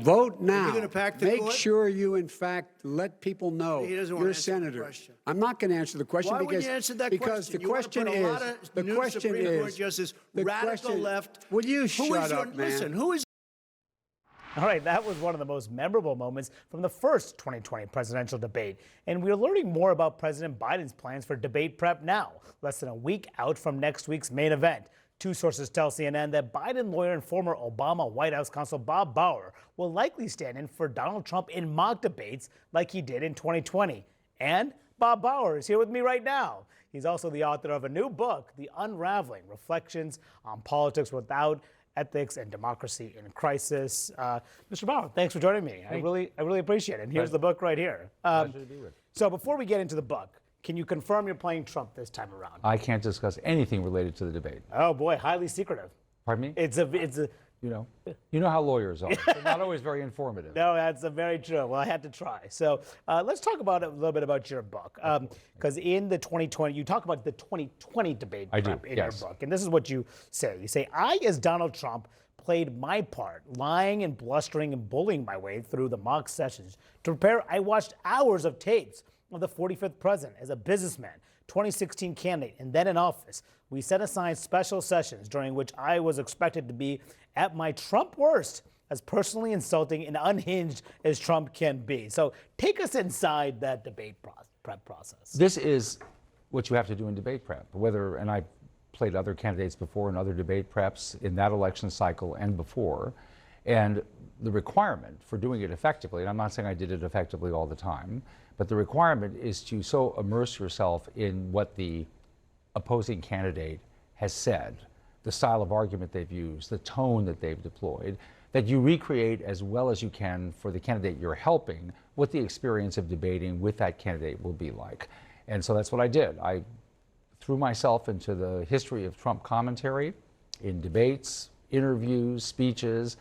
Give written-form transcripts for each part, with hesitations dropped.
Vote now. Are you going to pack the Make court? sure you, in fact, let people know He doesn't want you're a to answer the senator. question. I'm not going to answer the question Why because wouldn't you answer that because question? the question you want to is put a lot of the new question Supreme Court is justice, the radical question, left. Will you Who shut is your, up, man? Listen, who is All right, that was one of the most memorable moments from the first 2020 presidential debate. And we're learning more about President Biden's plans for debate prep now, less than a week out from next week's main event. Two sources tell CNN that Biden lawyer and former Obama White House counsel Bob Bauer will likely stand in for Donald Trump in mock debates like he did in 2020. And Bob Bauer is here with me right now. He's also the author of a new book, The Unraveling: Reflections on Politics Without Ethics and Democracy in Crisis. Mr. Bauer, thanks for joining me. I really appreciate it. And here's the book right here. Pleasure to be with you. So before we get into the book, can you confirm you're playing Trump this time around? I can't discuss anything related to the debate. Oh boy, highly secretive. Pardon me? It's a. You know how lawyers are. They're not always very informative. No, that's very true. Well, I had to try. So let's talk about a little bit about your book, because in the 2020, you talk about the 2020 debate prep in your book, and this is what you say. You say, I, as Donald Trump, played my part, lying and blustering and bullying my way through the mock sessions. To prepare, I watched hours of tapes of the 45th president as a businessman, 2016 candidate, and then in office. We set aside special sessions during which I was expected to be at my Trump worst, as personally insulting and unhinged as Trump can be. So take us inside that debate prep process. This is what you have to do in debate prep. And I played other candidates before in other debate preps in that election cycle and before. And the requirement for doing it effectively, and I'm not saying I did it effectively all the time, but the requirement is to so immerse yourself in what the opposing candidate has said, the style of argument they've used, the tone that they've deployed, that you recreate as well as you can for the candidate you're helping what the experience of debating with that candidate will be like. And so that's what I did. I threw myself into the history of Trump commentary in debates, interviews, speeches,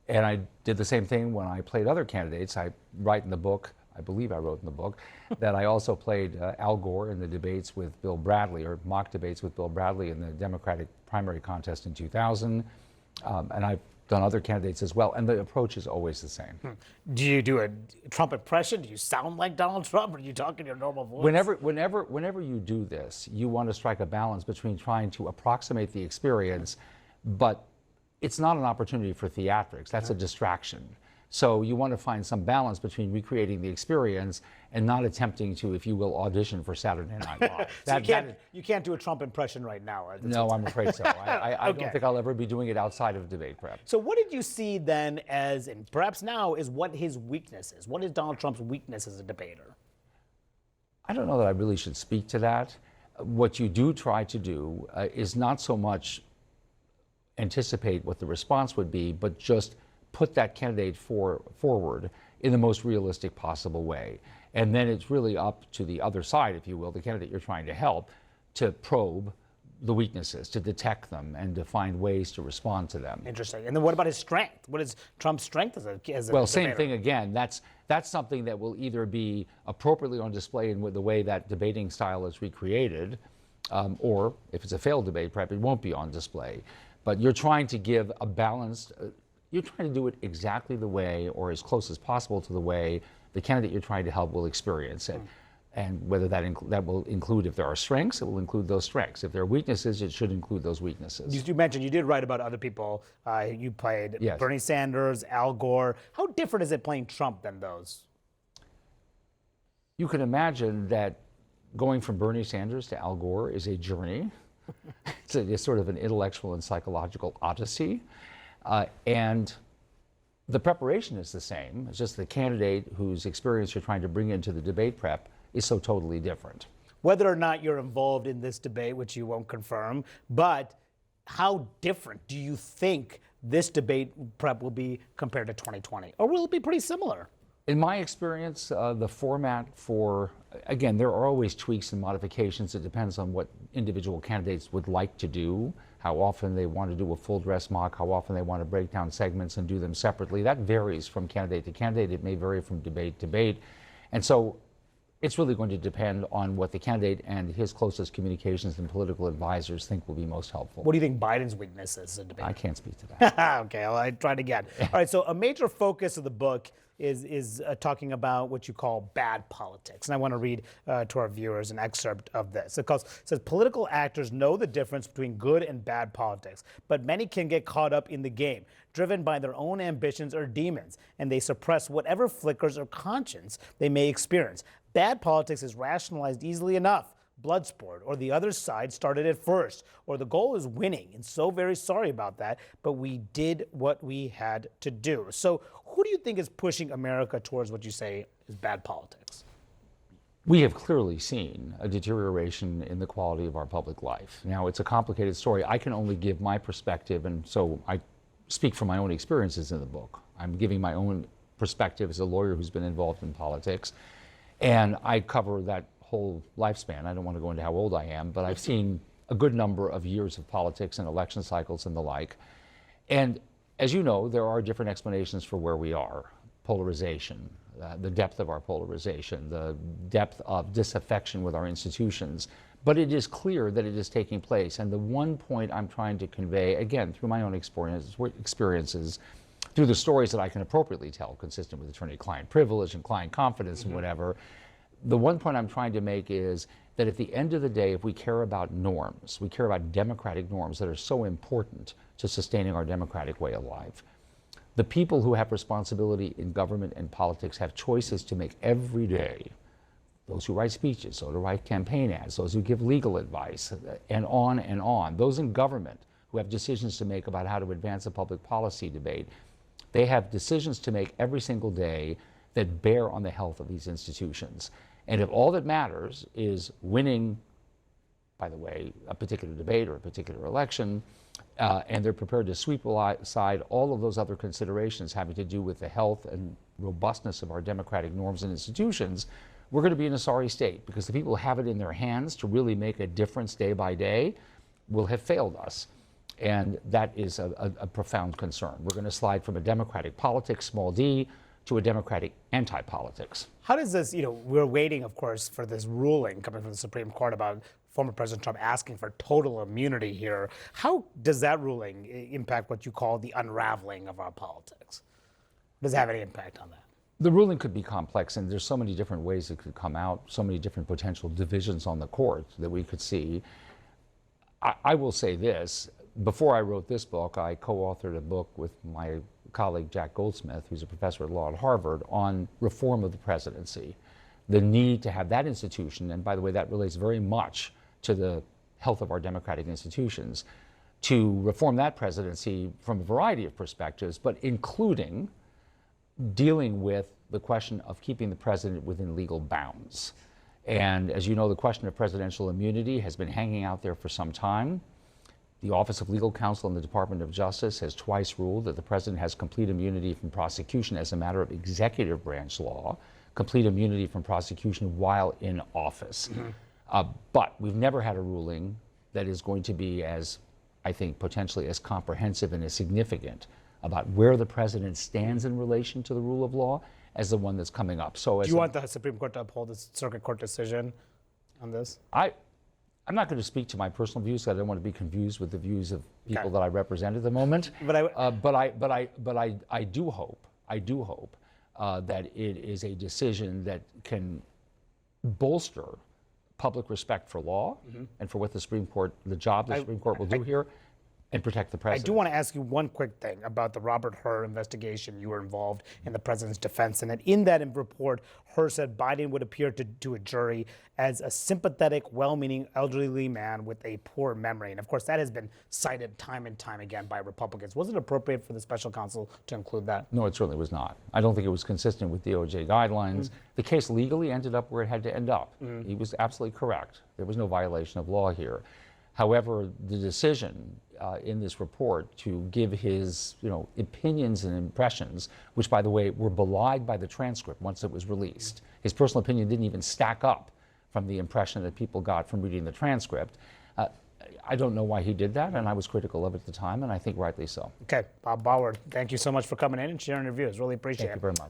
and I did the same thing when I played other candidates. I write in the book, I believe I wrote in the book, that I also played Al Gore in the debates with Bill Bradley, or mock debates with Bill Bradley in the Democratic primary contest in 2000. And I've done other candidates as well, and the approach is always the same. Do you do a Trump impression? Do you sound like Donald Trump, or do you talk in your normal voice? Whenever you do this, you want to strike a balance between trying to approximate the experience, but it's not an opportunity for theatrics. That's a distraction. So you want to find some balance between recreating the experience and not attempting to, if you will, audition for Saturday Night Live. So you can't do a Trump impression right now. No, I'm afraid so. I don't think I'll ever be doing it outside of debate prep. So what did you see then as, and perhaps now, is what his weakness is? What is Donald Trump's weakness as a debater? I don't know that I really should speak to that. What you do try to do is not so much anticipate what the response would be, but just put that candidate forward in the most realistic possible way. And then it's really up to the other side, if you will, the candidate you're trying to help, to probe the weaknesses, to detect them, and to find ways to respond to them. Interesting. And then what about his strength? What is Trump's strength as a Well, debater? same thing again. That's something that will either be appropriately on display in the way that debating style is recreated, or if it's a failed debate prep, it won't be on display. But you're trying to give a balanced, you're trying to do it exactly the way, or as close as possible to the way, the candidate you're trying to help will experience it. And whether that will include, if there are strengths, it will include those strengths. If there are weaknesses, it should include those weaknesses. You mentioned you did write about other people. You played Bernie Sanders, Al Gore. How different is it playing Trump than those? You can imagine that going from Bernie Sanders to Al Gore is a journey. It's sort of an intellectual and psychological odyssey. And the preparation is the same. It's just the candidate whose experience you're trying to bring into the debate prep is so totally different. Whether or not you're involved in this debate, which you won't confirm, but how different do you think this debate prep will be compared to 2020? Or will it be pretty similar? In my experience, the format for, again, there are always tweaks and modifications. It depends on what individual candidates would like to do, how often they want to do a full dress mock, how often they want to break down segments and do them separately. That varies from candidate to candidate. It may vary from debate to debate. And so It's really going to depend on what the candidate and his closest communications and political advisors think will be most helpful. What do you think Biden's weakness is in debate? I can't speak to that. Okay, well, I tried again. All right, so a major focus of the book is talking about what you call bad politics. And I want to read to our viewers an excerpt of this. It says, political actors know the difference between good and bad politics, but many can get caught up in the game, driven by their own ambitions or demons, and they suppress whatever flickers of conscience they may experience. Bad politics is rationalized easily enough. Blood sport, or the other side started it first, or the goal is winning, and so very sorry about that, but we did what we had to do. So who do you think is pushing America towards what you say is bad politics? We have clearly seen a deterioration in the quality of our public life. Now, it's a complicated story. I can only give my perspective, and so I speak from my own experiences in the book. I'm giving my own perspective as a lawyer who's been involved in politics, and I cover that whole lifespan. I don't want to go into how old I am, but I've seen a good number of years of politics and election cycles and the like. And as you know, there are different explanations for where we are. Polarization, the depth of our polarization, the depth of disaffection with our institutions. But it is clear that it is taking place. And the one point I'm trying to convey, again, through my own experiences, through the stories that I can appropriately tell, consistent with attorney-client privilege and client confidence and whatever, the one point I'm trying to make is that at the end of the day, if we care about norms, we care about democratic norms that are so important to sustaining our democratic way of life, the people who have responsibility in government and politics have choices to make every day. Those who write speeches, those who write campaign ads, those who give legal advice, and on and on. Those in government who have decisions to make about how to advance a public policy debate, they have decisions to make every single day that bear on the health of these institutions. And if all that matters is winning, by the way, a particular debate or a particular election, and they're prepared to sweep aside all of those other considerations having to do with the health and robustness of our democratic norms and institutions, we're going to be in a sorry state, because the people who have it in their hands to really make a difference day by day will have failed us. And that is a profound concern. We're going to slide from a democratic politics, small d, to a democratic anti-politics. How does this, we're waiting, of course, for this ruling coming from the Supreme Court about former President Trump asking for total immunity here. How does that ruling impact what you call the unraveling of our politics? Does it have any impact on that? The ruling could be complex, and there's so many different ways it could come out, so many different potential divisions on the court that we could see. I will say this. Before I wrote this book, I co-authored a book with my colleague Jack Goldsmith, who's a professor at law at Harvard, on reform of the presidency. The need to have that institution, and by the way, that relates very much to the health of our democratic institutions, to reform that presidency from a variety of perspectives, but including dealing with the question of keeping the president within legal bounds. And as you know, the question of presidential immunity has been hanging out there for some time. The Office of Legal Counsel in the Department of Justice has twice ruled that the president has complete immunity from prosecution as a matter of executive branch law, complete immunity from prosecution while in office. But we've never had a ruling that is going to be as, I think, potentially as comprehensive and as significant about where the president stands in relation to the rule of law as the one that's coming up. So, do you want the Supreme Court to uphold the circuit court decision on this? I'm not going to speak to my personal views, because I don't want to be confused with the views of people that I represent at the moment. But I do hope that it is a decision that can bolster public respect for law and for what the Supreme Court, the job the Supreme Court will do here, and protect the president. I do want to ask you one quick thing about the Robert Hur investigation. You were involved in the president's defense, and in that report, Hur said Biden would appear to a jury as a sympathetic, well-meaning elderly man with a poor memory. And of course, that has been cited time and time again by Republicans. Was it appropriate for the special counsel to include that? No, it certainly was not. I don't think it was consistent with DOJ guidelines. The case legally ended up where it had to end up. He was absolutely correct. There was no violation of law here. However, the decision in this report to give his opinions and impressions, which, by the way, were belied by the transcript once it was released. His personal opinion didn't even stack up from the impression that people got from reading the transcript. I don't know why he did that, and I was critical of it at the time, and I think rightly so. Okay, Bob Bauer, thank you so much for coming in and sharing your views. Really appreciate it. Thank you very much.